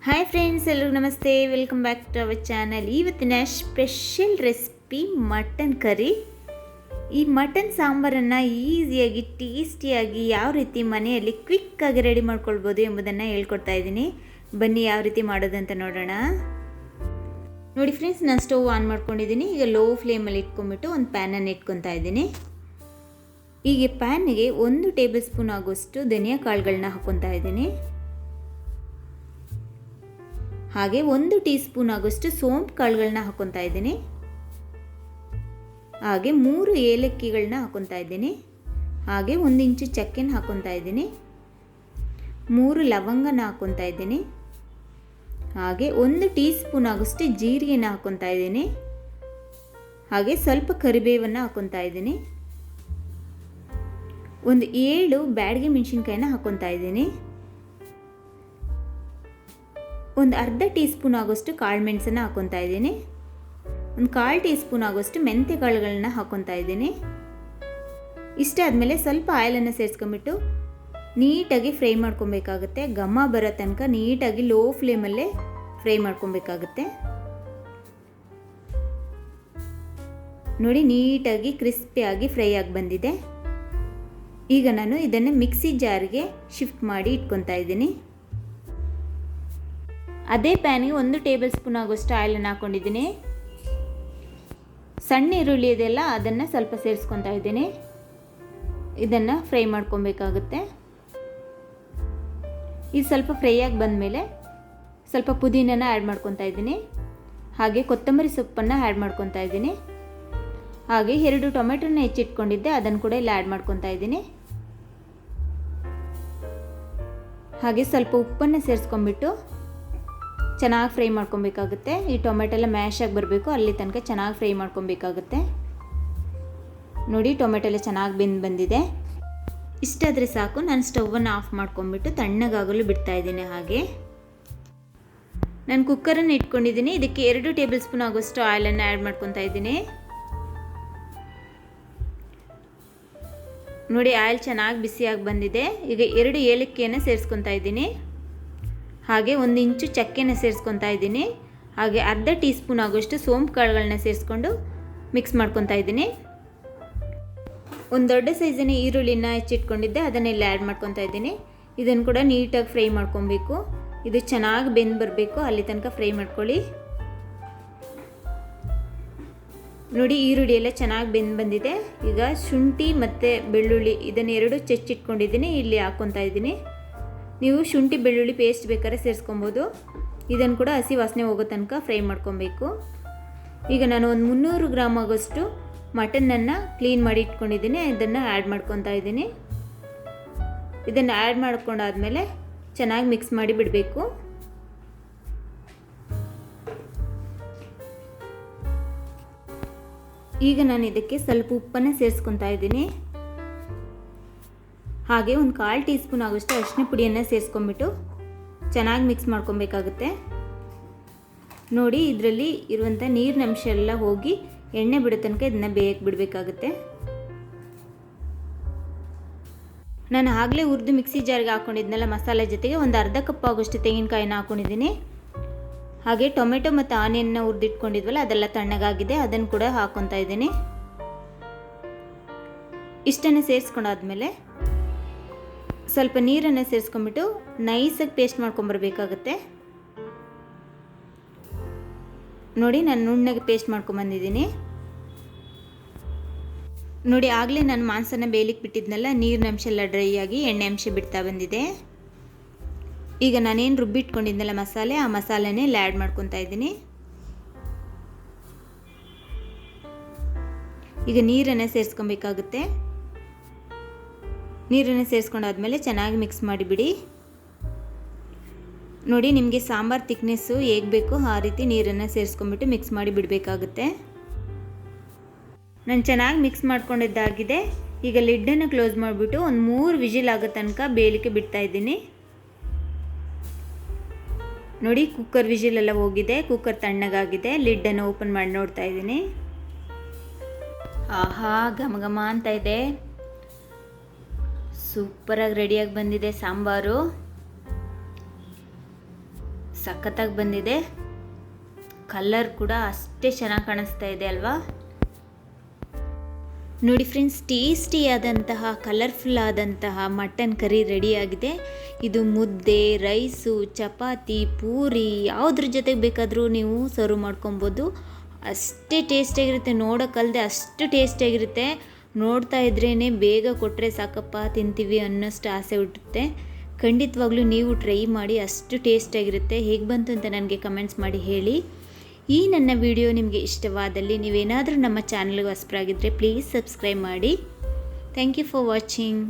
Hi friends, ಎಲ್ಲರಿಗೂ ನಮಸ್ತೆ. Welcome back to our channel. ಇವತ್ತಿನ ಸ್ಪೆಷಲ್ ರೆಸಿಪಿ ಮಟನ್ ಕರಿ. ಈ ಮಟನ್ ಸಾಂಬಾರನ್ನು ಈಸಿಯಾಗಿ ಟೇಸ್ಟಿಯಾಗಿ ಯಾವ ರೀತಿ ಮನೆಯಲ್ಲಿ ಕ್ವಿಕ್ಕಾಗಿ ರೆಡಿ ಮಾಡ್ಕೊಳ್ಬೋದು ಎಂಬುದನ್ನು ಹೇಳ್ಕೊಡ್ತಾ ಇದ್ದೀನಿ. ಬನ್ನಿ ಯಾವ ರೀತಿ ಮಾಡೋದಂತ ನೋಡೋಣ. ನೋಡಿ ಫ್ರೆಂಡ್ಸ್, ನಾನು ಸ್ಟವ್ ಆನ್ ಮಾಡ್ಕೊಂಡಿದ್ದೀನಿ. ಈಗ ಲೋ ಫ್ಲೇಮಲ್ಲಿ ಇಟ್ಕೊಂಡ್ಬಿಟ್ಟು ಒಂದು ಪ್ಯಾನನ್ನು ಇಟ್ಕೊತಾ ಇದ್ದೀನಿ. ಈಗ ಪ್ಯಾನ್ಗೆ 1 ಟೇಬಲ್ ಸ್ಪೂನ್ ಆಗುವಷ್ಟು ಧನಿಯಾ ಕಾಳುಗಳನ್ನ ಹಾಕ್ಕೊತಾ ಇದ್ದೀನಿ. ಹಾಗೆ 1 ಟೀ ಸ್ಪೂನ್ ಆಗುವಷ್ಟು ಸೋಂಪು ಕಾಳುಗಳನ್ನ ಹಾಕ್ಕೊತಾ ಇದ್ದೀನಿ. ಹಾಗೆ 3 ಏಲಕ್ಕಿಗಳನ್ನ ಹಾಕ್ಕೊತಾ ಇದ್ದೀನಿ. ಹಾಗೆ 1 ಇಂಚು ಚಕ್ಕೆನ ಹಾಕ್ಕೊತಾ ಇದ್ದೀನಿ. 3 ಲವಂಗನ ಹಾಕ್ಕೊತಾ ಇದ್ದೀನಿ. ಹಾಗೆ 1 ಟೀ ಸ್ಪೂನ್ ಆಗುವಷ್ಟು ಜೀರಿಗೆನ ಹಾಕ್ಕೊತಾ ಇದ್ದೀನಿ. ಹಾಗೆ ಸ್ವಲ್ಪ ಕರಿಬೇವನ್ನು ಹಾಕ್ಕೊತಾ ಇದ್ದೀನಿ. 7 ಬ್ಯಾಡಗಿ ಮೆಣಸಿನ್ಕಾಯಿನ ಹಾಕ್ಕೊತಾ ಇದ್ದೀನಿ. 1/2 ಟೀ ಸ್ಪೂನ್ ಆಗೋಷ್ಟು ಕಾಳು ಮೆಣಸನ್ನು ಹಾಕ್ಕೊತಾ ಇದ್ದೀನಿ. 1/4 ಟೀ ಸ್ಪೂನ್ ಆಗೋಷ್ಟು ಮೆಂತ್ಯ ಕಾಳುಗಳನ್ನ ಹಾಕ್ಕೊತಾ ಇದ್ದೀನಿ. ಇಷ್ಟಾದಮೇಲೆ ಸ್ವಲ್ಪ ಆಯಿಲನ್ನು ಸೇರಿಸ್ಕೊಂಬಿಟ್ಟು ನೀಟಾಗಿ ಫ್ರೈ ಮಾಡ್ಕೊಬೇಕಾಗುತ್ತೆ. ಘಮ ಬರೋ ತನಕ ನೀಟಾಗಿ ಲೋ ಫ್ಲೇಮಲ್ಲೇ ಫ್ರೈ ಮಾಡ್ಕೊಬೇಕಾಗುತ್ತೆ. ನೋಡಿ, ನೀಟಾಗಿ ಕ್ರಿಸ್ಪಿಯಾಗಿ ಫ್ರೈ ಆಗಿ ಬಂದಿದೆ. ಈಗ ನಾನು ಇದನ್ನು ಮಿಕ್ಸಿ ಜಾರ್ಗೆ ಶಿಫ್ಟ್ ಮಾಡಿ ಇಟ್ಕೊತಾ ಇದ್ದೀನಿ. ಅದೇ ಪ್ಯಾನಿಗೆ 1 ಟೇಬಲ್ ಸ್ಪೂನ್ ಆಗೋಷ್ಟು ಆಯಿಲನ್ನು ಹಾಕ್ಕೊಂಡಿದ್ದೀನಿ. ಸಣ್ಣ ಈರುಳ್ಳಿ ಇದೆಲ್ಲ ಅದನ್ನು ಸ್ವಲ್ಪ ಸೇರಿಸ್ಕೊತಾ ಇದ್ದೀನಿ. ಇದನ್ನು ಫ್ರೈ ಮಾಡ್ಕೊಬೇಕಾಗುತ್ತೆ. ಇದು ಸ್ವಲ್ಪ ಫ್ರೈ ಆಗಿ ಬಂದಮೇಲೆ ಸ್ವಲ್ಪ ಪುದೀನನ ಆ್ಯಡ್ ಮಾಡ್ಕೊತಾ ಇದ್ದೀನಿ. ಹಾಗೆ ಕೊತ್ತಂಬರಿ ಸೊಪ್ಪನ್ನು ಆ್ಯಡ್ ಮಾಡ್ಕೊತಾ ಇದ್ದೀನಿ. ಹಾಗೆ 2 ಟೊಮೆಟೊನ ಹೆಚ್ಚಿಟ್ಕೊಂಡಿದ್ದೆ, ಅದನ್ನು ಕೂಡ ಇಲ್ಲಿ ಆ್ಯಡ್ ಮಾಡ್ಕೊತಾ ಇದ್ದೀನಿ. ಹಾಗೆ ಸ್ವಲ್ಪ ಉಪ್ಪನ್ನು ಸೇರಿಸ್ಕೊಂಡ್ಬಿಟ್ಟು ಚೆನ್ನಾಗಿ ಫ್ರೈ ಮಾಡ್ಕೊಬೇಕಾಗುತ್ತೆ. ಈ ಟೊಮೆಟೊ ಎಲ್ಲ ಮ್ಯಾಶ್ ಆಗಿ ಬರಬೇಕು, ಅಲ್ಲಿ ತನಕ ಚೆನ್ನಾಗಿ ಫ್ರೈ ಮಾಡ್ಕೊಬೇಕಾಗುತ್ತೆ. ನೋಡಿ, ಟೊಮೆಟೊ ಎಲ್ಲ ಚೆನ್ನಾಗಿ ಬಂದಿದೆ. ಇಷ್ಟಾದರೆ ಸಾಕು. ನಾನು ಸ್ಟವನ್ನು ಆಫ್ ಮಾಡ್ಕೊಂಡ್ಬಿಟ್ಟು ತಣ್ಣಗಾಗಲು ಬಿಡ್ತಾ ಇದ್ದೀನಿ. ಹಾಗೆ ನಾನು ಕುಕ್ಕರನ್ನು ಇಟ್ಕೊಂಡಿದ್ದೀನಿ. ಇದಕ್ಕೆ 2 ಟೇಬಲ್ ಸ್ಪೂನ್ ಆಗೋಷ್ಟು ಆಯಿಲನ್ನು ಆ್ಯಡ್ ಮಾಡ್ಕೊತಾ ಇದ್ದೀನಿ. ನೋಡಿ, ಆಯಿಲ್ ಚೆನ್ನಾಗಿ ಬಿಸಿಯಾಗಿ ಬಂದಿದೆ. ಈಗ 2 ಏಲಕ್ಕಿಯನ್ನು ಸೇರಿಸ್ಕೊತಾ ಇದ್ದೀನಿ. ಹಾಗೆ 1 ಇಂಚು ಚಕ್ಕೆನ ಸೇರಿಸ್ಕೊತಾ ಇದ್ದೀನಿ. ಹಾಗೆ 1/2 ಟೀ ಸ್ಪೂನ್ ಆಗೋಷ್ಟು ಸೋಂಪು ಕಾಳುಗಳನ್ನ ಸೇರಿಸ್ಕೊಂಡು ಮಿಕ್ಸ್ ಮಾಡ್ಕೊತಾ ಇದ್ದೀನಿ. ಒಂದು ದೊಡ್ಡ ಸೈಜಿನ ಈರುಳ್ಳಿನ ಹೆಚ್ಚಿಟ್ಕೊಂಡಿದ್ದೆ, ಅದನ್ನೆಲ್ಲ ಆ್ಯಡ್ ಮಾಡ್ಕೊತಾ ಇದ್ದೀನಿ. ಇದನ್ನು ಕೂಡ ನೀಟಾಗಿ ಫ್ರೈ ಮಾಡ್ಕೊಬೇಕು. ಇದು ಚೆನ್ನಾಗಿ ಬೆಂದು ಬರಬೇಕು, ಅಲ್ಲಿ ತನಕ ಫ್ರೈ ಮಾಡ್ಕೊಳ್ಳಿ. ನೋಡಿ, ಈರುಳ್ಳಿ ಎಲ್ಲ ಚೆನ್ನಾಗಿ ಬಂದಿದೆ. ಈಗ ಶುಂಠಿ ಮತ್ತು ಬೆಳ್ಳುಳ್ಳಿ ಇದನ್ನು 2 ಚೆಚ್ಚಿಟ್ಕೊಂಡಿದ್ದೀನಿ, ಇಲ್ಲಿ ಹಾಕ್ಕೊತಾ ಇದ್ದೀನಿ. ನೀವು ಶುಂಠಿ ಬೆಳ್ಳುಳ್ಳಿ ಪೇಸ್ಟ್ ಬೇಕಾದ್ರೆ ಸೇರಿಸ್ಕೊಬೋದು. ಇದನ್ನು ಕೂಡ ಹಸಿ ವಾಸನೆ ಹೋಗೋ ತನಕ ಫ್ರೈ ಮಾಡ್ಕೊಬೇಕು. ಈಗ ನಾನು ಒಂದು 300 ಗ್ರಾಮ್ ಆಗೋಷ್ಟು ಮಟನನ್ನು ಕ್ಲೀನ್ ಮಾಡಿ ಇಟ್ಕೊಂಡಿದ್ದೀನಿ. ಇದನ್ನು ಆ್ಯಡ್ ಮಾಡ್ಕೊತಾ ಇದ್ದೀನಿ. ಇದನ್ನು ಆ್ಯಡ್ ಮಾಡ್ಕೊಂಡಾದ್ಮೇಲೆ ಚೆನ್ನಾಗಿ ಮಿಕ್ಸ್ ಮಾಡಿ ಬಿಡಬೇಕು. ಈಗ ನಾನು ಇದಕ್ಕೆ ಸ್ವಲ್ಪ ಉಪ್ಪನ್ನು ಸೇರಿಸ್ಕೊತಾ ಇದ್ದೀನಿ. ಹಾಗೆ 1/4 ಟೀ ಸ್ಪೂನ್ ಆಗೋಷ್ಟು ಅರಿಶಿನ ಪುಡಿಯನ್ನು ಸೇರಿಸ್ಕೊಂಡ್ಬಿಟ್ಟು ಚೆನ್ನಾಗಿ ಮಿಕ್ಸ್ ಮಾಡ್ಕೊಬೇಕಾಗುತ್ತೆ. ನೋಡಿ, ಇದರಲ್ಲಿ ಇರುವಂಥ ನೀರಿನ ಅಂಶ ಎಲ್ಲ ಹೋಗಿ ಎಣ್ಣೆ ಬಿಡೋ ತನಕ ಇದನ್ನು ಬೇಯಕ್ಕೆ ಬಿಡಬೇಕಾಗುತ್ತೆ. ನಾನು ಆಗಲೇ ಹುರಿದು ಮಿಕ್ಸಿ ಜಾರ್ಗೆ ಹಾಕ್ಕೊಂಡಿದ್ನಲ್ಲ ಮಸಾಲೆ ಜೊತೆಗೆ ಒಂದು 1/2 ಕಪ್ ಆಗೋಷ್ಟು ತೆಂಗಿನಕಾಯಿನ ಹಾಕ್ಕೊಂಡಿದ್ದೀನಿ. ಹಾಗೆ ಟೊಮೆಟೊ ಮತ್ತು ಆನಿಯನ್ನ ಹುರಿದಿಟ್ಕೊಂಡಿದ್ವಲ್ಲ ಅದೆಲ್ಲ ತಣ್ಣಗಾಗಿದೆ, ಅದನ್ನು ಕೂಡ ಹಾಕ್ಕೊತಾ ಇದ್ದೀನಿ. ಇಷ್ಟನ್ನು ಸೇರಿಸ್ಕೊಂಡಾದ್ಮೇಲೆ ಸ್ವಲ್ಪ ನೀರನ್ನು ಸೇರಿಸ್ಕೊಂಡ್ಬಿಟ್ಟು ನೈಸಾಗಿ ಪೇಸ್ಟ್ ಮಾಡ್ಕೊಂಬರ್ಬೇಕಾಗುತ್ತೆ. ನೋಡಿ, ನಾನು ನುಣ್ಣಗೆ ಪೇಸ್ಟ್ ಮಾಡ್ಕೊಂಬಂದಿದ್ದೀನಿ. ನೋಡಿ, ಆಗಲೇ ನಾನು ಮಾಂಸನ ಬೇಯಲಿಕ್ಕೆ ಬಿಟ್ಟಿದ್ನಲ್ಲ, ನೀರಿನ ಅಂಶ ಎಲ್ಲ ಡ್ರೈ ಆಗಿ ಎಣ್ಣೆ ಅಂಶ ಬಿಡ್ತಾ ಬಂದಿದೆ. ಈಗ ನಾನೇನು ರುಬ್ಬಿಟ್ಕೊಂಡಿದ್ನಲ್ಲ ಮಸಾಲೆ, ಆ ಮಸಾಲೆನೇ ಇಲ್ಲಿ ಆ್ಯಡ್ ಮಾಡ್ಕೊತಾ ಇದ್ದೀನಿ. ಈಗ ನೀರನ್ನು ಸೇರಿಸ್ಕೊಬೇಕಾಗುತ್ತೆ. ನೀರನ್ನು ಸೇರಿಸ್ಕೊಂಡಾದ್ಮೇಲೆ ಚೆನ್ನಾಗಿ ಮಿಕ್ಸ್ ಮಾಡಿಬಿಡಿ. ನೋಡಿ, ನಿಮಗೆ ಸಾಂಬಾರು ತಿಕ್ನೆಸ್ಸು ಹೇಗೆ ಬೇಕೋ ಆ ರೀತಿ ನೀರನ್ನು ಸೇರಿಸ್ಕೊಂಡ್ಬಿಟ್ಟು ಮಿಕ್ಸ್ ಮಾಡಿ ಬಿಡಬೇಕಾಗುತ್ತೆ. ನಾನು ಚೆನ್ನಾಗಿ ಮಿಕ್ಸ್ ಮಾಡ್ಕೊಂಡಿದ್ದಾಗಿದೆ. ಈಗ ಲಿಡ್ಡನ್ನು ಕ್ಲೋಸ್ ಮಾಡಿಬಿಟ್ಟು ಒಂದು 3 ವಿಜಿಲ್ ಆಗೋ ತನಕ ಬೇಯಲಿಕ್ಕೆ ಬಿಡ್ತಾ ಇದ್ದೀನಿ. ನೋಡಿ, ಕುಕ್ಕರ್ ವಿಜಿಲೆಲ್ಲ ಹೋಗಿದೆ, ಕುಕ್ಕರ್ ತಣ್ಣಗಾಗಿದೆ. ಲಿಡ್ಡನ್ನು ಓಪನ್ ಮಾಡಿ ನೋಡ್ತಾ ಇದ್ದೀನಿ. ಆಹಾ, ಘಮ ಘಮ ಅಂತ ಇದೆ. ಸೂಪರಾಗಿ ರೆಡಿಯಾಗಿ ಬಂದಿದೆ ಸಾಂಬಾರು. ಸಖತ್ತಾಗಿ ಬಂದಿದೆ. ಕಲರ್ ಕೂಡ ಅಷ್ಟೇ ಚೆನ್ನಾಗಿ ಕಾಣಿಸ್ತಾ ಇದೆ ಅಲ್ವಾ. ನೋಡಿ ಫ್ರೆಂಡ್ಸ್, ಟೇಸ್ಟಿಯಾದಂತಹ ಕಲರ್ಫುಲ್ ಆದಂತಹ ಮಟನ್ ಕರಿ ರೆಡಿಯಾಗಿದೆ. ಇದು ಮುದ್ದೆ, ರೈಸು, ಚಪಾತಿ, ಪೂರಿ ಯಾವುದ್ರ ಜೊತೆಗೆ ಬೇಕಾದರೂ ನೀವು ಸರ್ವ್ ಮಾಡ್ಕೊಬೋದು. ಅಷ್ಟೇ ಟೇಸ್ಟಿಯಾಗಿರುತ್ತೆ, ನೋಡೋಕ್ಕಲ್ಲದೆ ಅಷ್ಟು ಟೇಸ್ಟಿಯಾಗಿರುತ್ತೆ. ನೋಡ್ತಾ ಇದ್ರೇ ಬೇಗ ಕೊಟ್ಟರೆ ಸಾಕಪ್ಪ ತಿಂತೀವಿ ಅನ್ನೋಷ್ಟು ಆಸೆ ಹುಟ್ಟುತ್ತೆ. ಖಂಡಿತವಾಗ್ಲೂ ನೀವು ಟ್ರೈ ಮಾಡಿ, ಅಷ್ಟು ಟೇಸ್ಟಿಯಾಗಿರುತ್ತೆ. ಹೇಗೆ ಬಂತು ಅಂತ ನನಗೆ ಕಮೆಂಟ್ಸ್ ಮಾಡಿ ಹೇಳಿ. ಈ ನನ್ನ ವಿಡಿಯೋ ನಿಮಗೆ ಇಷ್ಟವಾದಲ್ಲಿ ನೀವೇನಾದರೂ ನಮ್ಮ ಚಾನಲ್ಗೆ ಹೊಸಬರಾಗಿದ್ದರೆ ಪ್ಲೀಸ್ ಸಬ್ಸ್ಕ್ರೈಬ್ ಮಾಡಿ. Thank you for watching.